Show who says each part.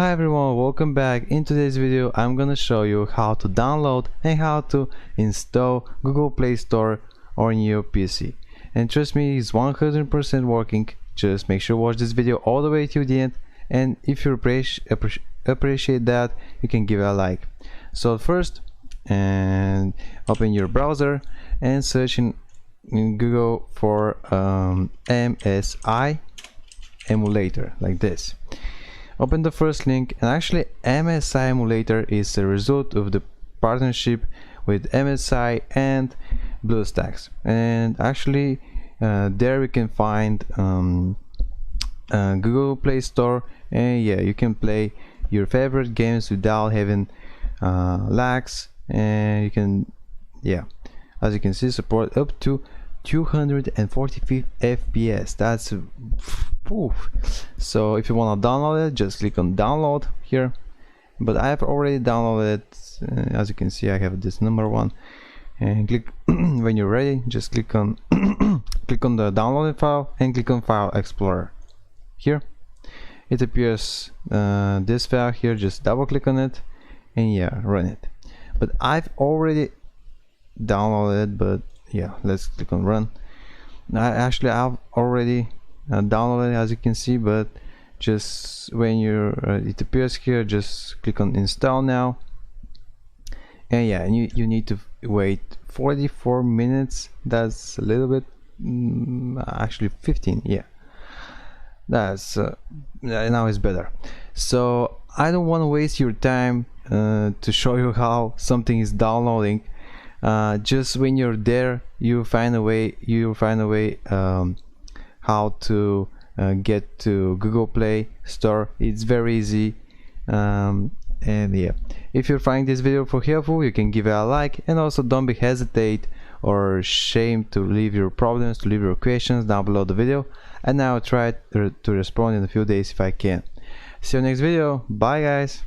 Speaker 1: Hi everyone, welcome back. In today's video I'm gonna show you how to download and how to install Google Play Store on your PC. And trust me, it's 100% working. Just make sure to watch this video all the way till the end, and if you appreciate that, you can give it a like. So first, and open your browser and search in Google for MSI emulator, like this. Open the first link, and actually MSI emulator is the result of the partnership with MSI and BlueStacks, and actually there we can find Google Play Store, and yeah, you can play your favorite games without having lags, and you can, yeah, as you can see, support up to 240 FPS. That's oof. So if you want to download it, just click on download here, but I have already downloaded it. As you can see, I have this number one, and click when you're ready, just click on click on the downloaded file and click on File Explorer. Here it appears, this file here, just double click on it and yeah, run it. But I've already downloaded, but yeah, let's click on run. I've already downloaded, as you can see, but just when you're it appears here, just click on install now, and yeah, and you need to wait 44 minutes. That's a little bit, actually 15, yeah, that's now it's better. So I don't want to waste your time to show you how something is downloading. Just when you're there, you find a way how to get to Google Play Store. It's very easy, and yeah, if you're finding this video helpful, you can give it a like, and also don't be hesitate or ashamed to leave your problems, to leave your questions down below the video, and I'll try to respond in a few days if I can. See you next video. Bye guys.